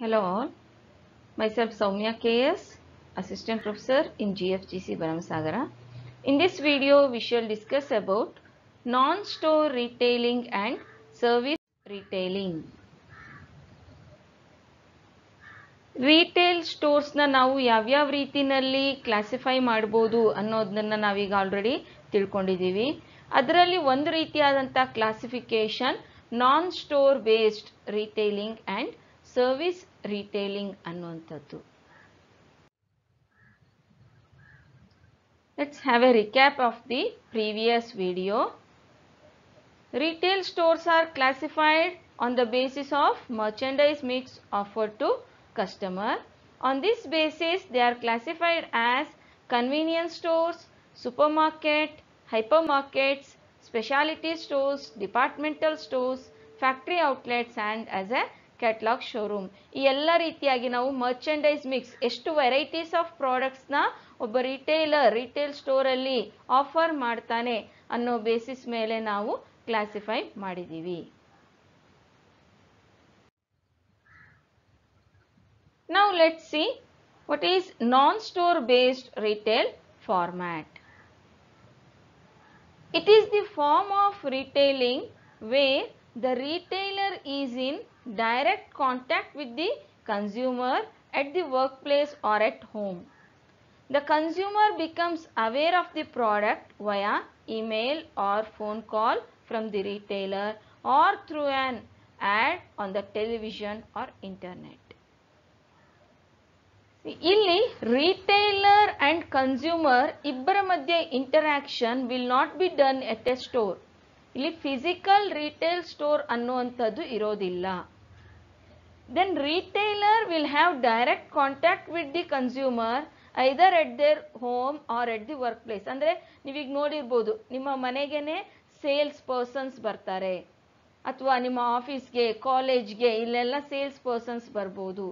Hello all, myself Soumya KS, Assistant Professor in GFGC Baramasagara. In this video, we shall discuss about non-store retailing and service retailing. Retail ಸ್ಟೋರ್ಸ್ನ ನಾವು ಯಾವ್ಯಾವ ರೀತಿಯಲ್ಲಿ classify ಮಾಡ್ಬೋದು ಅನ್ನೋದನ್ನ ನಾವೀಗ already ತಿಳ್ಕೊಂಡಿದ್ದೀವಿ. ಅದರಲ್ಲಿ ಒಂದು ರೀತಿಯಾದಂಥ classification non store based retailing and service retailing ಅನ್ನುವಂಥದ್ದು. Let's have a recap of the previous video. Retail stores are classified on the basis of merchandise mix offered to customer. On this basis, they are classified as convenience stores, supermarket, hypermarkets, specialty stores, departmental stores, factory outlets and as a catalogue showroom. ಈ ಎಲ್ಲ ರೀತಿಯಾಗಿ ನಾವು merchandise mix ಎಷ್ಟು varieties of ಪ್ರಾಡಕ್ಟ್ಸ್ನ ಒಬ್ಬ retail ಸ್ಟೋರಲ್ಲಿ offer ಮಾಡ್ತಾನೆ ಅನ್ನೋ basis ಮೇಲೆ ನಾವು ಕ್ಲಾಸಿಫೈ ಮಾಡಿದ್ದೀವಿ. Now let's see what is non-store based retail format. It is the form of retailing where the retailer is in direct contact with the consumer at the workplace or at home. The consumer becomes aware of the product via email or phone call from the retailer or through an ad on the television or internet. ಇಲ್ಲಿ retailer and consumer ಇಬ್ಬರ ಮಧ್ಯೆ interaction will not be done at a store. ಇಲ್ಲಿ physical retail store ಅನ್ನುವಂಥದ್ದು ಇರೋದಿಲ್ಲ. Then retailer will have direct contact with the consumer either at their home or at the work place. ಅಂದರೆ ನೀವೀಗ ನೋಡಿರ್ಬೋದು, ನಿಮ್ಮ ಮನೆಗೇನೆ sales persons ಬರ್ತಾರೆ, ಅಥವಾ ನಿಮ್ಮ ಆಫೀಸ್ಗೆ ಕಾಲೇಜ್ಗೆ ಇಲ್ಲೆಲ್ಲ ಸೇಲ್ಸ್ ಪರ್ಸನ್ಸ್ ಬರ್ಬೋದು.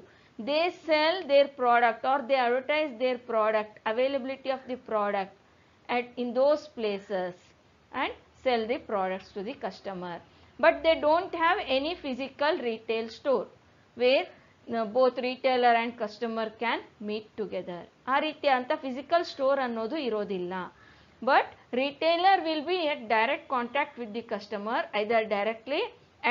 They sell their product or they advertise their product, availability of the product in those places and sell the products to the customer. But they don't have any physical retail store where both retailer and customer can meet together. ಆ ರೀತಿ ಅಂತ physical store ಅನ್ನೋದು ಇರೋದಿಲ್ಲ. But retailer will be at direct contact with the customer either directly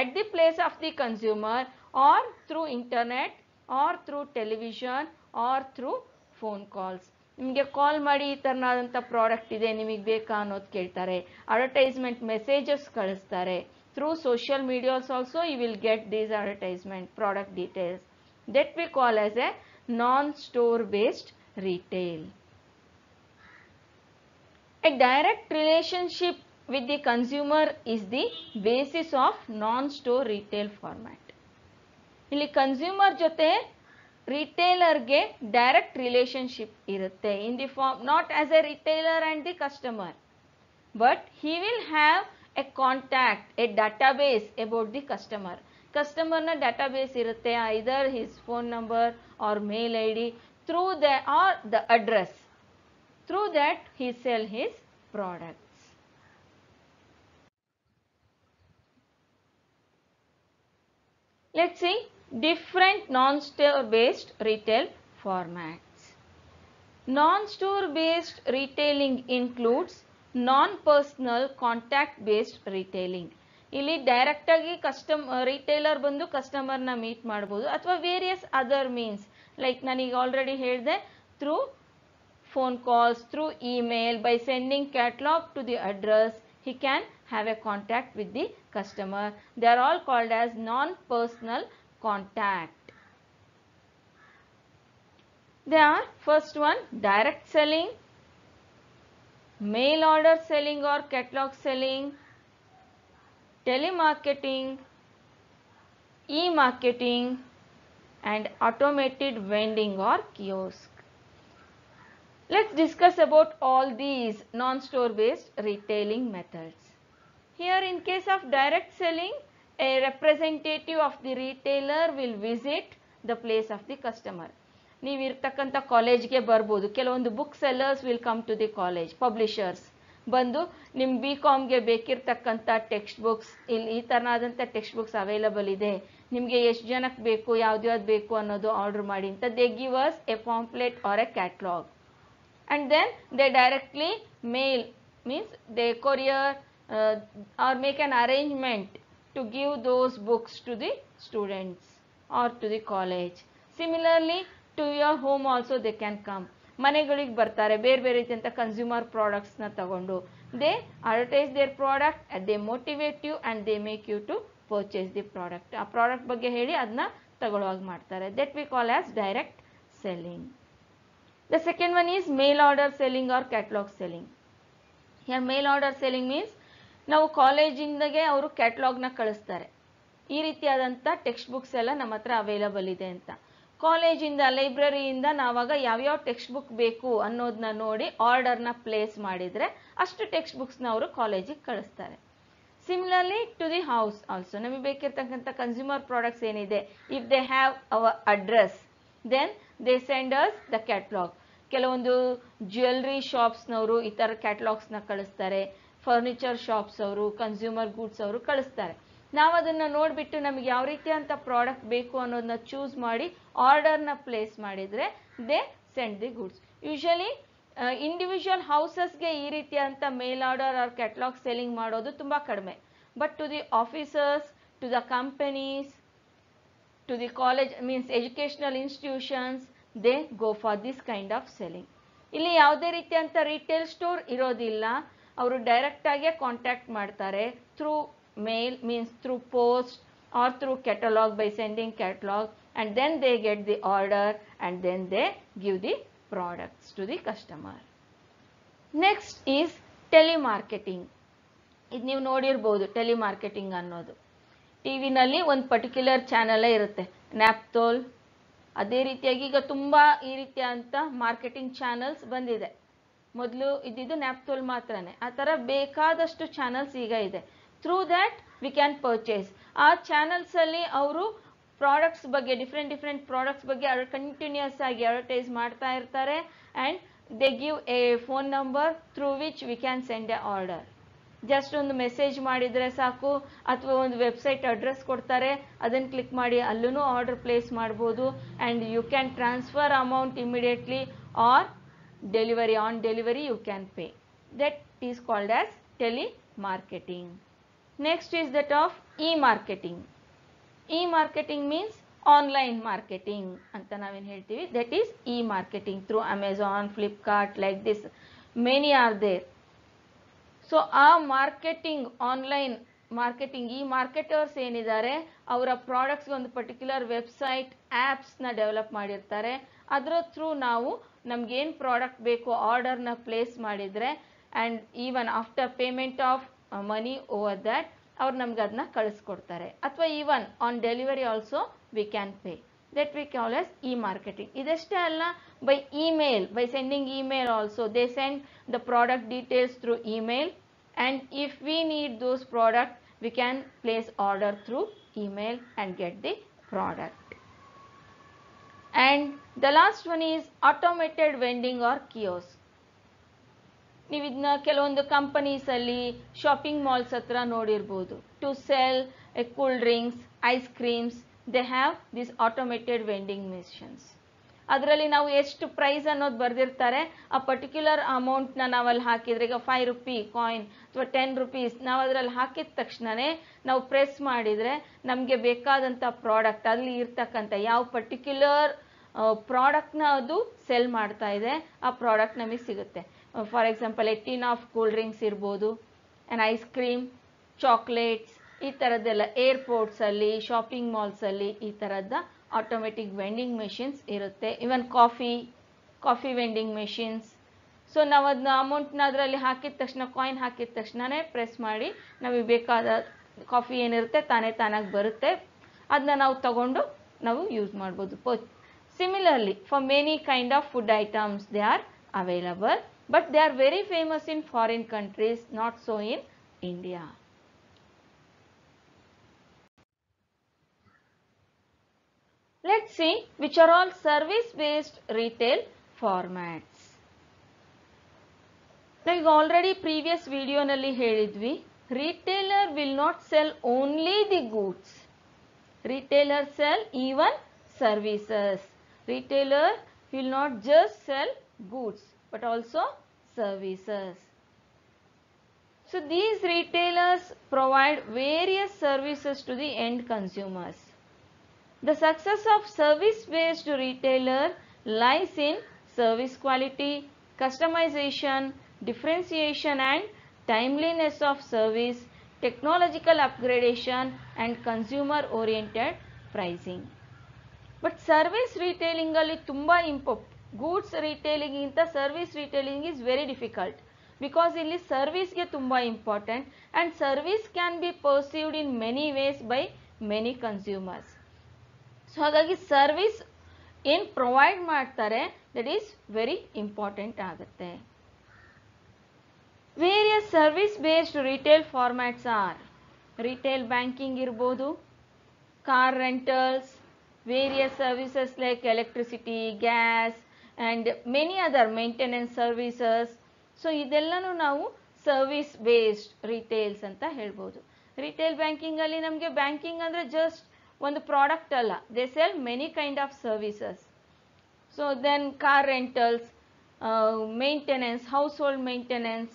at the place of the consumer or through internet or through television or through phone calls. ನಿಮಗೆ ಕಾಲ್ ಮಾಡಿ ಈ ಥರನಾದಂಥ product ಇದೆ ನಿಮಗೆ ಬೇಕಾ ಅನ್ನೋದು ಕೇಳ್ತಾರೆ. ಅಡ್ವರ್ಟೈಸ್ಮೆಂಟ್ ಮೆಸೇಜಸ್ ಕಳಿಸ್ತಾರೆ. Through social medias also you will get these advertisement product details. That we call as a non store based retail. A direct relationship with the consumer is the basis of non store retail format. ಇಲ್ಲಿ consumer ಜೊತೆ ರಿಟೇಲರ್ಗೆ direct relationship ಇರುತ್ತೆ in the form not as a retailer and the customer, but he will have a contact, a database about the customer. ಕಸ್ಟಮರ್ನ database ಇರುತ್ತೆ, either his phone number or mail I D through the or the address. Through that he sell his products. Let's see different non-store based retail formats. Non-store based retailing includes non-personal contact based retailing. ಇಲ್ಲಿ direct ಆಗಿ retailer ಬಂದು ಕಸ್ಟಮರ್ನ meet ಮಾಡ್ಬೋದು, ಅಥವಾ various other means like ನಾನೀಗ already ಹೇಳಿದೆ, through phone calls, through email, by sending catalogue to the address he can have a contact with the customer. They are all called as non-personal contact. They are first one direct selling, mail order selling or catalog selling, telemarketing, e-marketing and automated vending or kiosk. Let's discuss about all these non-store based retailing methods. Here in case of direct selling, a representative of the retailer will visit the place of the customer. ನೀವು ಇರ್ತಕ್ಕಂಥ ಕಾಲೇಜ್ಗೆ ಬರ್ಬೋದು. ಕೆಲವೊಂದು book sellers will come to the college, publishers ಬಂದು ನಿಮ್ಮ BComಗೆ ಬೇಕಿರ್ತಕ್ಕಂಥ text books, ಇಲ್ಲಿ ಈ ಥರನಾದಂಥ text books available ಇದೆ, ನಿಮಗೆ ಎಷ್ಟು ಜನಕ್ಕೆ ಬೇಕು, ಯಾವ್ದು ಬೇಕು ಅನ್ನೋದು ಆರ್ಡರ್ ಮಾಡಿ ಅಂತ. They give us a pamphlet or a catalogue and then they directly mail, means they courier or make an arrangement to give those books to the students or to the college. Similarly to your home also they can come. ಮನೆಗಳಿಗೆ ಬರ್ತಾರೆ ಬೇರೆ ಬೇರೆ ರೀತಿಯಂಥ consumer ಪ್ರಾಡಕ್ಟ್ಸ್ನ ತಗೊಂಡು. They advertise their product and they motivate you and they make you to purchase the product. ಆ product ಬಗ್ಗೆ ಹೇಳಿ ಅದನ್ನ ತಗೊಳ್ಳುವಾಗ ಮಾಡ್ತಾರೆ. that we call as direct selling. The second one is mail order selling or catalog selling. Here mail order selling means ನಾವು ಕಾಲೇಜಿಂದಾಗೆ ಅವರು ಕ್ಯಾಟ್ಲಾಗ್ನ ಕಳಿಸ್ತಾರೆ, ಈ ರೀತಿಯಾದಂಥ ಟೆಕ್ಸ್ಟ್ ಬುಕ್ಸ್ ಎಲ್ಲ ನಮ್ಮ ಹತ್ರ ಅವೈಲಬಲ್ ಇದೆ ಅಂತ. ಕಾಲೇಜಿಂದ ಲೈಬ್ರರಿಯಿಂದ ನಾವಾಗ ಯಾವ್ಯಾವ ಟೆಕ್ಸ್ಟ್ ಬುಕ್ ಬೇಕು ಅನ್ನೋದನ್ನ ನೋಡಿ ಆರ್ಡರ್ನ ಪ್ಲೇಸ್ ಮಾಡಿದರೆ ಅಷ್ಟು ಟೆಕ್ಸ್ಟ್ ಬುಕ್ಸ್ನ ಅವರು ಕಾಲೇಜಿಗೆ ಕಳಿಸ್ತಾರೆ. Similarly to the house also, ನಮಗೆ ಬೇಕಿರ್ತಕ್ಕಂಥ ಕನ್ಸ್ಯೂಮರ್ ಪ್ರಾಡಕ್ಟ್ಸ್ ಏನಿದೆ, if they have our address then they send us the catalogue. ಕೆಲವೊಂದು ಜ್ಯುವೆಲ್ರಿ ಶಾಪ್ಸ್ನವರು ಈ ಥರ ಕ್ಯಾಟ್ಲಾಗ್ಸ್ನ ಕಳಿಸ್ತಾರೆ, ಫರ್ನಿಚರ್ ಶಾಪ್ಸ್ ಅವರು, ಕನ್ಸ್ಯೂಮರ್ ಗೂಡ್ಸ್ ಅವರು ಕಳಿಸ್ತಾರೆ. ನಾವು ಅದನ್ನು ನೋಡಿಬಿಟ್ಟು ನಮಗೆ ಯಾವ ರೀತಿಯಂಥ ಪ್ರಾಡಕ್ಟ್ ಬೇಕು ಅನ್ನೋದನ್ನ ಚೂಸ್ ಮಾಡಿ ಆರ್ಡರ್ನ ಪ್ಲೇಸ್ ಮಾಡಿದರೆ they send the goods. Usually individual ಹೌಸಸ್ಗೆ ಈ ರೀತಿಯಂಥ mail order or catalogue selling ಮಾಡೋದು ತುಂಬ ಕಡಿಮೆ. But to the officers, to the companies, to the college means educational institutions, they go for this kind of selling. ಇಲ್ಲಿ ಯಾವುದೇ ರೀತಿಯಂಥ retail store ಇರೋದಿಲ್ಲ, ಅವರು ಡೈರೆಕ್ಟಾಗೆ ಕಾಂಟ್ಯಾಕ್ಟ್ ಮಾಡ್ತಾರೆ through mail, means through post or through catalogue by sending catalogue, and then they get the order and then they give the products to the customer. Next is telemarketing. ಇದು ನೀವು ನೋಡಿರ್ಬೋದು telemarketing ಅನ್ನೋದು. ಟಿವಿನಲ್ಲಿ ಒಂದು particular ಚಾನಲೇ ಇರುತ್ತೆ, ನ್ಯಾಪ್ತೋಲ್. ಅದೇ ರೀತಿಯಾಗಿ ಈಗ ತುಂಬ ಈ ರೀತಿಯಾದಂಥ ಮಾರ್ಕೆಟಿಂಗ್ ಚಾನಲ್ಸ್ ಬಂದಿದೆ. ಮೊದಲು ಇದ್ದಿದ್ದು ನ್ಯಾಪ್ತೋಲ್ ಮಾತ್ರನೇ, ಆ ಥರ ಬೇಕಾದಷ್ಟು ಚಾನಲ್ಸ್ ಈಗ ಇದೆ. Through that we can purchase. ಆ ಚಾನಲ್ಸಲ್ಲಿ ಅವರು ಪ್ರಾಡಕ್ಟ್ಸ್ ಬಗ್ಗೆ, ಡಿಫ್ರೆಂಟ್ ಪ್ರಾಡಕ್ಟ್ಸ್ ಬಗ್ಗೆ ಕಂಟಿನ್ಯೂಸ್ ಆಗಿ ಅಡ್ವರ್ಟೈಸ್ ಮಾಡ್ತಾ ಇರ್ತಾರೆ. And they give A phone number through which we can send A order. Just ಒಂದು ಮೆಸೇಜ್ ಮಾಡಿದರೆ ಸಾಕು, ಅಥವಾ ಒಂದು ವೆಬ್ಸೈಟ್ ಅಡ್ರೆಸ್ ಕೊಡ್ತಾರೆ, ಅದನ್ನು ಕ್ಲಿಕ್ ಮಾಡಿ ಅಲ್ಲೂ ಆರ್ಡರ್ ಪ್ಲೇಸ್ ಮಾಡ್ಬೋದು. And you can transfer amount immediately or delivery, on delivery you can pay. That is called as telemarketing. Next is that of e-marketing. E-marketing means online marketing ಅಂತ ನಾವೇನು ಹೇಳ್ತೀವಿ. That is e-marketing through Amazon, Flipkart, like this many are there. So ಆ marketing, online marketing, ಈ marketers ಏನಿದ್ದಾರೆ ಅವರ ಪ್ರಾಡಕ್ಟ್ಸ್ಗೆ ಒಂದು particular website, ಆ್ಯಪ್ಸ್ನ develop ಮಾಡಿರ್ತಾರೆ. ಅದರ ಥ್ರೂ ನಾವು ನಮಗೇನು ಪ್ರಾಡಕ್ಟ್ ಬೇಕು ಆರ್ಡರ್ನ ಪ್ಲೇಸ್ ಮಾಡಿದರೆ, and even after payment of money over that ಅವ್ರು ನಮ್ಗೆ ಅದನ್ನ ಕಳಿಸ್ಕೊಡ್ತಾರೆ. ಅಥವಾ even on delivery also we can pay. That we call as e marketing. ಇದಷ್ಟೇ ಅಲ್ಲ, by email, by sending email also, they send the product details through email, and if we need those product we can place order through email and get the product. And the last one is automated vending or kiosk. ನೀವು ಇದನ್ನ ಕೆಲವೊಂದು ಕಂಪನೀಸಲ್ಲಿ, shopping malls ಹತ್ರ ನೋಡಿರ್ಬೋದು. To sell cool drinks, ice creams, they have this automated vending machines. ಅದರಲ್ಲಿ ನಾವು ಎಷ್ಟು price ಅನ್ನೋದು ಬರೆದಿರ್ತಾರೆ, ಆ ಪರ್ಟಿಕ್ಯುಲರ್ ಅಮೌಂಟ್ನ ನಾವಲ್ಲಿ ಹಾಕಿದರೆ, ಈಗ 5 ರೂಪಿ ಕಾಯಿನ್ ಅಥವಾ 10 ರೂಪೀಸ್ ನಾವು ಅದರಲ್ಲಿ ಹಾಕಿದ ತಕ್ಷಣವೇ ನಾವು ಪ್ರೆಸ್ ಮಾಡಿದರೆ ನಮಗೆ ಬೇಕಾದಂಥ ಪ್ರಾಡಕ್ಟ್, ಅಲ್ಲಿ ಇರ್ತಕ್ಕಂಥ ಯಾವ ಪರ್ಟಿಕ್ಯುಲರ್ ಪ್ರಾಡಕ್ಟ್ನ ಅದು ಸೆಲ್ ಮಾಡ್ತಾ ಇದೆ ಆ ಪ್ರಾಡಕ್ಟ್ ನಮಗೆ ಸಿಗುತ್ತೆ. For example, A tin of cool drinks ಇರ್ಬೋದು, ಆ್ಯಂಡ್ ಐಸ್ ಕ್ರೀಮ್, ಚಾಕ್ಲೇಟ್ಸ್, ಈ ಥರದ್ದೆಲ್ಲ ಏರ್ಪೋರ್ಟ್ಸಲ್ಲಿ, ಶಾಪಿಂಗ್ ಮಾಲ್ಸಲ್ಲಿ ಈ ಥರದ ಆಟೋಮೆಟಿಕ್ ವೆಂಡಿಂಗ್ ಮೆಷಿನ್ಸ್ ಇರುತ್ತೆ. ಇವನ್ ಕಾಫಿ ವೆಂಡಿಂಗ್ ಮೆಷಿನ್ಸ್. ಸೊ ನಾವು ಅದನ್ನ ಅಮೌಂಟ್ನ ಅದರಲ್ಲಿ ಹಾಕಿದ ತಕ್ಷಣ, ಕಾಯಿನ್ ಹಾಕಿದ ತಕ್ಷಣವೇ ಪ್ರೆಸ್ ಮಾಡಿ ನಮಗೆ ಬೇಕಾದ ಕಾಫಿ ಏನಿರುತ್ತೆ ತಾನಾಗಿ ಬರುತ್ತೆ. ಅದನ್ನ ನಾವು ತಗೊಂಡು ನಾವು ಯೂಸ್ ಮಾಡ್ಬೋದು. Similarly for many kind of food items they are available, but they are very famous in foreign countries, not so in India. Let's see which are all service-based retail formats. Now, already previous video nalli helidvi, retailer will not sell only the goods. Retailers sell even services. Retailer will not just sell goods but also services. So these retailers provide various services to the end consumers. The success of service-based retailer lies in service quality, customization, differentiation and timeliness of service, technological upgradation and consumer-oriented pricing. But service retailing alli tumba goods retailing ginta service retailing is very difficult. Because ಇಲ್ಲಿ service ಗೆ ತುಂಬಾ important and service can be perceived in many ways by many consumers. So ಹಾಗಾಗಿ service ಏನು provide ಮಾಡ್ತಾರೆ that is very important ಆಗುತ್ತೆ. Various service based retail formats are retail banking ಇರ್ಬೋದು, car rentals, various services like electricity, gas and many other maintenance services. So ಇದೆಲ್ಲನೂ ನಾವು service based retails ಅಂತ ಹೇಳ್ಬೋದು. Retail ಬ್ಯಾಂಕಿಂಗಲ್ಲಿ ನಮಗೆ banking ಅಂದರೆ just ಒಂದು product ಅಲ್ಲ, they sell many kind of services. So then car rentals, maintenance, household maintenance,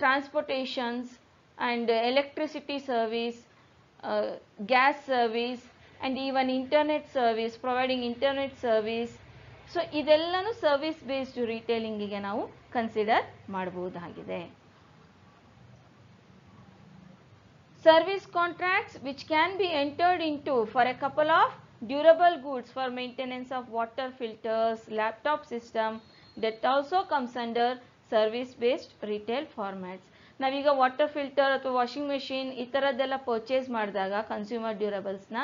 transportations and electricity service, gas service and even internet service, providing internet service. So ಇದೆಲ್ಲನೂ service based ರಿಟೇಲಿಂಗಿಗೆ ನಾವು consider ಮಾಡಬಹುದಾಗಿದೆ. Service contracts which can be entered into for a couple of durable goods for maintenance of water filters, laptop system, that also comes under service based retail formats. ನಾವೀಗ water filter ಅಥವಾ washing machine ಈ ಥರದ್ದೆಲ್ಲ purchase ಮಾಡಿದಾಗ consumer ಡ್ಯೂರಬಲ್ಸ್ನ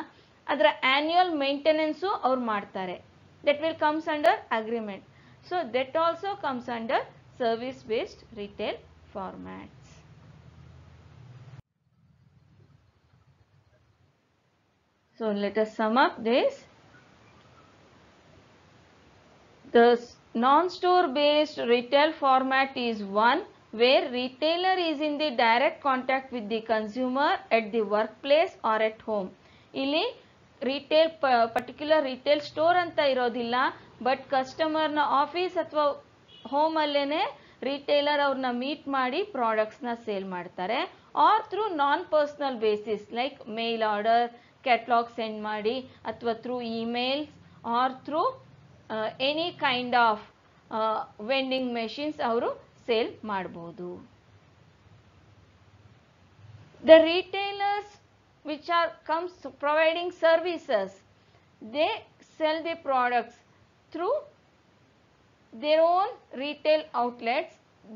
ಅದರ annual maintenance ಅವ್ರು ಮಾಡ್ತಾರೆ. That will comes under agreement. So that also comes under service based retail formats. So let us sum up this. The non-store based retail format is one where retailer is in the direct contact with the consumer at the workplace or at home. ಇಲ್ಲಿ retail particular retail store ಅಂತ ಇರೋದಿಲ್ಲ, but ಕಸ್ಟಮರ್ನ office ಅಥವಾ ಹೋಮಲ್ಲೇ retailer ಅವ್ರನ್ನ meet ಮಾಡಿ ಪ್ರಾಡಕ್ಟ್ಸ್ನ sale ಮಾಡ್ತಾರೆ. Or through non personal basis like mail order, catalogue send ಮಾಡಿ, ಅಥವಾ through emails or through any kind of vending machines ಅವರು ಸೇಲ್ ಮಾಡ್ಬೋದು. The retailers which are comes providing services, they sell the products through their own retail outlets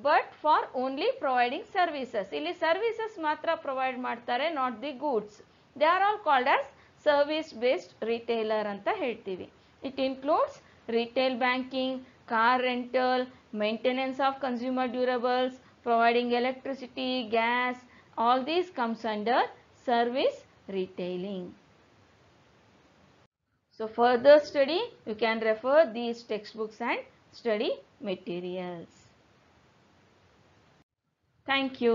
but for only providing services. ಇಲ್ಲಿ services ಮಾತ್ರ provide ಮಾಡ್ತಾರೆ, not the goods. They are all called as service based retailer ಅಂತ ಹೇಳ್ತೀವಿ. It includes retail banking, car rental, maintenance of consumer durables, providing electricity, gas, all these comes under service retailing. So further study you can refer these textbooks and study materials. Thank you.